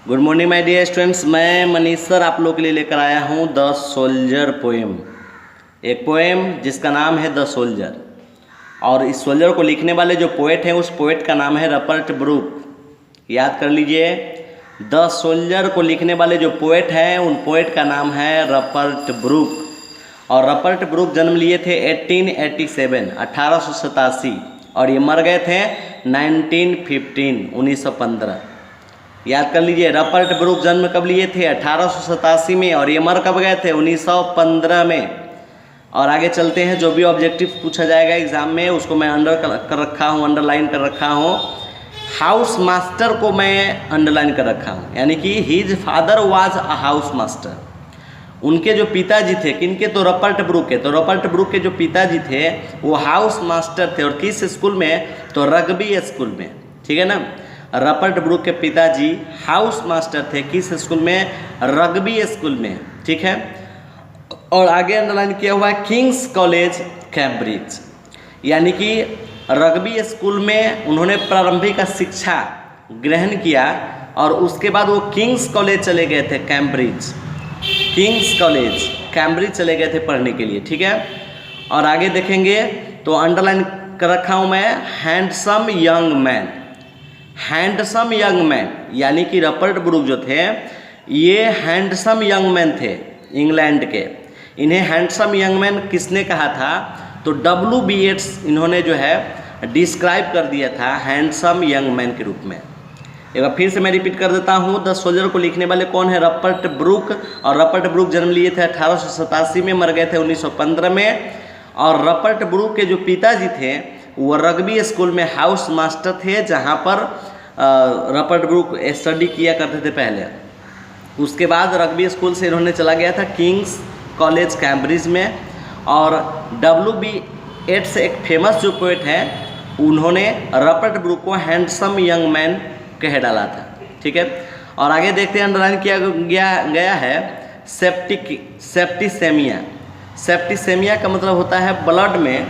Good morning my dear students. मैं Manish sir आप लोग के लिए लेकर आया हूँ द सोल्जर पोएम। एक पोएम जिसका नाम है द सोल्जर, और इस सोल्जर को लिखने वाले जो पोएट हैं उस पोएट का नाम है रपर्ट ब्रूक। याद कर लीजिए, द सोल्जर को लिखने वाले जो पोएट हैं उन पोएट का नाम है रपर्ट ब्रूक। और रपर्ट ब्रूक जन्म लिए थे 1887 और ये मर गए थे 1915। याद कर लीजिए, रपर्ट ब्रूक जन्म कब लिए थे 1887 में, और ये मर कब गए थे 1915 में। और आगे चलते हैं, जो भी ऑब्जेक्टिव पूछा जाएगा एग्जाम में उसको मैं अंडरलाइन कर रखा हूँ। हाउस मास्टर को मैं अंडरलाइन कर रखा हूँ, यानी कि his father was a house master. उनके जो पिताजी थे, किनके, तो रपर्ट ब्रूक के। तो रपर्ट ब्रूक के जो पिताजी थे वो हाउस मास्टर थे, और किस स्कूल में, तो रग्बी स्कूल में। ठीक है ना, रपर्ट ब्रूक के पिताजी हाउस मास्टर थे, किस स्कूल में, रग्बी स्कूल में। ठीक है, और आगे अंडरलाइन किया हुआ है किंग्स कॉलेज कैम्ब्रिज, यानी कि रग्बी स्कूल में उन्होंने प्रारंभिक शिक्षा ग्रहण किया और उसके बाद वो किंग्स कॉलेज चले गए थे, किंग्स कॉलेज कैम्ब्रिज चले गए थे पढ़ने के लिए। ठीक है, और आगे देखेंगे तो अंडरलाइन कर रखा हूँ मैं handsome young man. Handsome young man, यानी कि रपर्ट ब्रूक जो थे ये हैंडसम यंग मैन थे इंग्लैंड के। इन्हें हैंडसम यंग मैन किसने कहा था, तो W.B. येट्स इन्होंने जो है डिस्क्राइब कर दिया था हैंडसम यंग मैन के रूप में। एक बार फिर से मैं रिपीट कर देता हूँ, द सोल्जर को लिखने वाले कौन है, रपर्ट ब्रूक। और रपर्ट ब्रूक जन्म लिए थे 1887 में, मर गए थे 1915 में। और रपर्ट ब्रूक के जो पिताजी थे वो रग्बी स्कूल में हाउस मास्टर थे, जहाँ पर रपर्ट ब्रूक स्टडी किया करते थे पहले। उसके बाद रग्बी स्कूल से इन्होंने चला गया था किंग्स कॉलेज कैम्ब्रिज में। और W.B. येट्स एक फेमस जो पोएट हैं उन्होंने रपर्ट ब्रूक को हैंडसम यंग मैन कह डाला था। ठीक है, और आगे देखते हैं, अंडरलाइन किया गया है सेप्टिसेमिया। सेप्टिसेमिया का मतलब होता है ब्लड में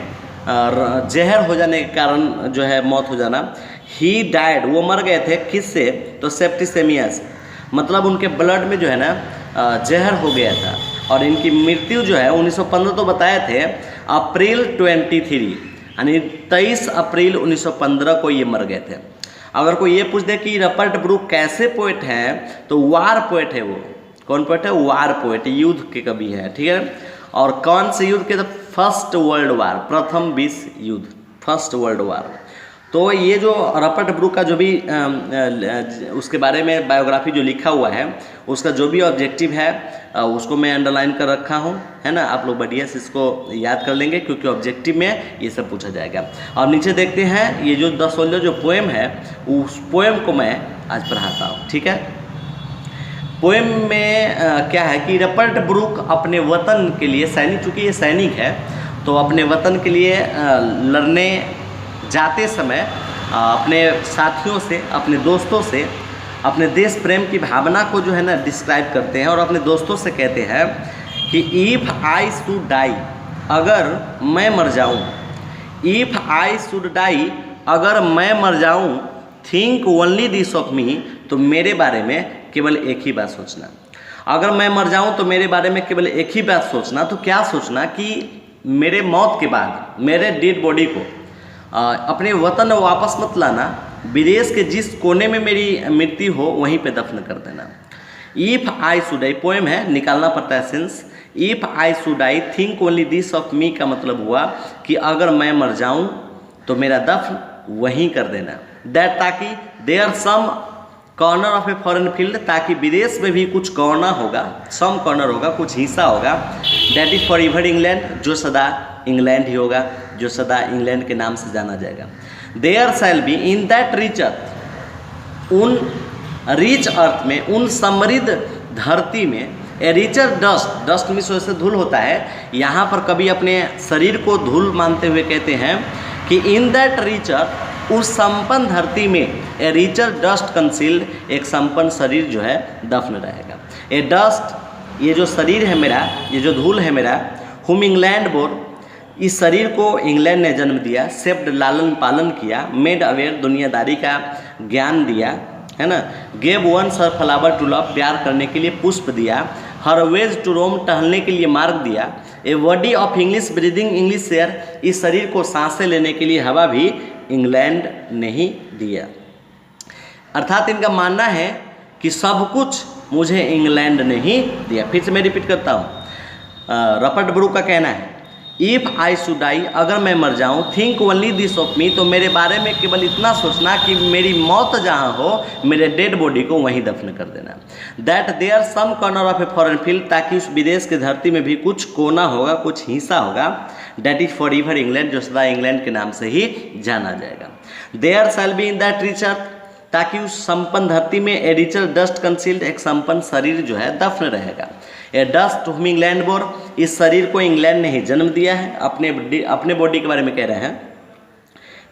जहर हो जाने के कारण जो है मौत हो जाना। ही डाइड, वो मर गए थे किससे, तो सेप्टिसेमिया से, मतलब उनके ब्लड में जो है ना जहर हो गया था। और इनकी मृत्यु जो है 1915 तो बताए थे, अप्रैल 23 यानी 23 अप्रैल 1915 को ये मर गए थे। अगर कोई ये पूछ दे कि रपर्ट ब्रूक कैसे पोएट हैं, तो वार पोएट है वो। कौन पोएट है, वार पोएट, युद्ध के कवि है। ठीक है, और कौन से युद्ध के, तो फर्स्ट वर्ल्ड वार, प्रथम विश्व युद्ध, फर्स्ट वर्ल्ड वार। तो ये जो रपर्ट ब्रूक का जो भी उसके बारे में बायोग्राफी जो लिखा हुआ है उसका जो भी ऑब्जेक्टिव है उसको मैं अंडरलाइन कर रखा हूँ, है ना। आप लोग बढ़िया से इसको याद कर लेंगे क्योंकि ऑब्जेक्टिव में ये सब पूछा जाएगा। और नीचे देखते हैं, ये जो द सोल्जर जो पोएम है उस पोएम को मैं आज पढ़ाता हूँ। ठीक है, पोएम में क्या है कि रपर्ट ब्रूक अपने वतन के लिए सैनिक, चूँकि ये सैनिक है तो अपने वतन के लिए लड़ने जाते समय अपने साथियों से, अपने दोस्तों से अपने देश प्रेम की भावना को जो है ना डिस्क्राइब करते हैं, और अपने दोस्तों से कहते हैं कि इफ़ आई शुड डाई, अगर मैं मर जाऊं, इफ़ आई शुड डाई, अगर मैं मर जाऊं, think only this of me, तो मेरे बारे में केवल एक ही बात सोचना। अगर मैं मर जाऊं तो मेरे बारे में केवल एक ही बात सोचना। तो क्या सोचना कि मेरे मौत के बाद मेरे डेड बॉडी को अपने वतन वापस मत लाना, विदेश के जिस कोने में मेरी मृत्यु हो वहीं पे दफन कर देना। If I should I, poem है, निकालना पड़ता है sense. If I should I think only this of me का मतलब हुआ कि अगर मैं मर जाऊं तो मेरा दफन वहीं कर देना। दैट, ताकि there some corner of a foreign field, ताकि विदेश में भी कुछ कॉर्नर होगा, सम कॉर्नर होगा, कुछ हिस्सा होगा। That is forever England, जो सदा इंग्लैंड ही होगा, जो सदा इंग्लैंड के नाम से जाना जाएगा। There shall be in that rich earth, उन रिच अर्थ में, उन समृद्ध धरती में, ए रिचर डस्ट, डस्ट में से धूल होता है। यहाँ पर कभी अपने शरीर को धूल मानते हुए कहते हैं कि इन दैट रिच अर्थ, उस संपन्न धरती में, ए रिचर डस्ट कंसील्ड, एक संपन्न शरीर जो है दफन रहेगा। ए डस्ट, ये जो शरीर है मेरा, ये जो धूल है मेरा, हुम इंग्लैंड बोर, इस शरीर को इंग्लैंड ने जन्म दिया, सेप्ड लालन पालन किया, मेड अवेयर दुनियादारी का ज्ञान दिया, है ना। Gave once her flower to love, प्यार करने के लिए पुष्प दिया। हर वेज टू रोम, टहलने के लिए मार्ग दिया। A body of English breathing English air, इस शरीर को सांसें लेने के लिए हवा भी इंग्लैंड नहीं दिया। अर्थात इनका मानना है कि सब कुछ मुझे इंग्लैंड ने ही दिया। फिर से मैं रिपीट करता हूँ, रॉबर्ट ब्रूक का कहना है, इफ़ आई शुड डाई, अगर मैं मर जाऊँ, think only this of me, तो मेरे बारे में केवल इतना सोचना कि मेरी मौत जहाँ हो मेरे डेड बॉडी को वहीं दफन कर देना। That there some corner of a foreign field, ताकि उस विदेश की धरती में भी कुछ कोना होगा, कुछ हिस्सा होगा। That is forever England, जो सदा इंग्लैंड के नाम से ही जाना जाएगा। There shall be in that rich earth, ताकि उस संपन्न धरती में ए रिचर डस्ट कंसील्ड, एक संपन्न शरीर जो है दफन रहेगा। A dust to whom England bore, इस शरीर को इंग्लैंड ने ही जन्म दिया है। अपने बॉडी के बारे में कह रहे हैं।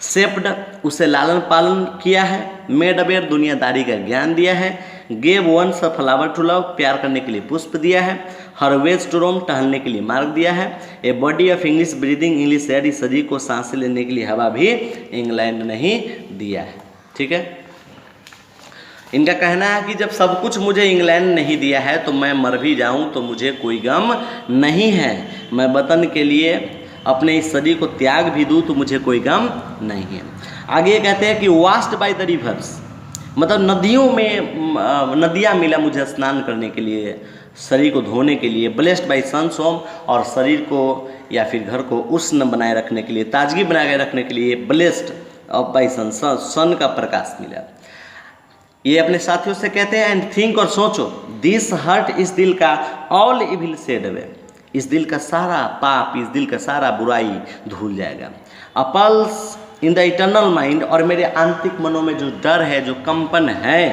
शेप्ड, उसे लालन पालन किया है। मेड अवेयर, दुनियादारी का ज्ञान दिया है। Gave once a flower to love, प्यार करने के लिए पुष्प दिया है। हर वेज टू रोम, टहलने के लिए मार्ग दिया है। A body of English breathing English air, इस शरीर को सांसें लेने के लिए हवा भी इंग्लैंड ने ही दिया है। ठीक है, इनका कहना है कि जब सब कुछ मुझे इंग्लैंड नहीं दिया है तो मैं मर भी जाऊं तो मुझे कोई गम नहीं है। मैं वतन के लिए अपने इस शरीर को त्याग भी दूं तो मुझे कोई गम नहीं है। आगे ये कहते हैं कि वास्ट बाय द रिवर्स, मतलब नदियों में नदियाँ मिला मुझे स्नान करने के लिए, शरीर को धोने के लिए। ब्लेस्ड बाय सन सोम, और शरीर को या फिर घर को उष्ण बनाए रखने के लिए, ताजगी बनाए रखने के लिए ब्लेस्ड ऑफ बाय सन, सन का प्रकाश मिला। ये अपने साथियों से कहते हैं, एंड थिंक, और सोचो, दिस हर्ट, इस दिल का, ऑल इविल सेड अवे, इस दिल का सारा पाप, इस दिल का सारा बुराई धुल जाएगा। अपल्स इन द इटर्नल माइंड, और मेरे आंतरिक मनों में जो डर है, जो कंपन है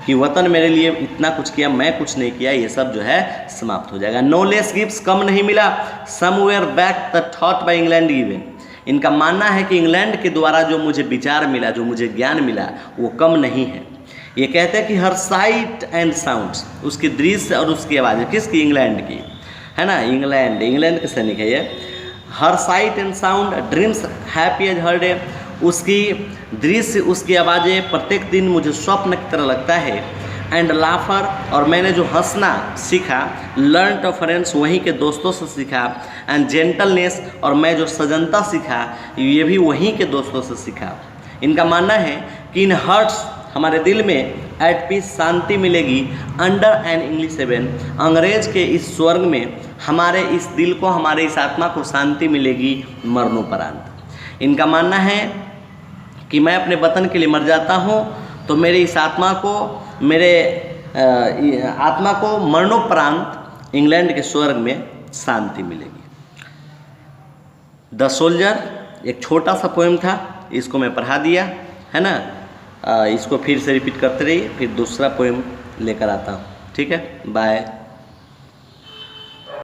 कि वतन मेरे लिए इतना कुछ किया, मैं कुछ नहीं किया, ये सब जो है समाप्त हो जाएगा। नो लेस गिफ्ट्स, कम नहीं मिला। Somewhere back the thought by England given, इनका मानना है कि इंग्लैंड के द्वारा जो मुझे विचार मिला, जो मुझे ज्ञान मिला, वो कम नहीं है। ये कहते हैं कि हर साइट एंड साउंड्स, उसकी दृश्य और उसकी आवाज़, किसकी? इंग्लैंड की, है ना। इंग्लैंड के सैनिक है ये। Her sight and sound, dreams happy as her day, उसकी दृश्य, उसकी आवाज़ें प्रत्येक दिन मुझे स्वप्न की तरह लगता है। एंड लाफर, और मैंने जो हंसना सीखा, लर्न टू फ्रेंड्स, वहीं के दोस्तों से सीखा। एंड जेंटलनेस, और मैं जो सजनता सीखा, ये भी वहीं के दोस्तों से सीखा। इनका मानना है कि इन हर्ट्स, हमारे दिल में, एट पीस, शांति मिलेगी। अंडर एन इंग्लिश हेवन, अंग्रेज के इस स्वर्ग में हमारे इस दिल को, हमारे इस आत्मा को शांति मिलेगी मरणोपरांत। इनका मानना है कि मैं अपने वतन के लिए मर जाता हूँ तो मेरे इस आत्मा को, मेरे आत्मा को मरणोपरांत इंग्लैंड के स्वर्ग में शांति मिलेगी। द सोल्जर एक छोटा सा पोएम था, इसको मैं पढ़ा दिया, है ना। इसको फिर से रिपीट करते रहिए, फिर दूसरा पोएम लेकर आता हूँ। ठीक है, बाय।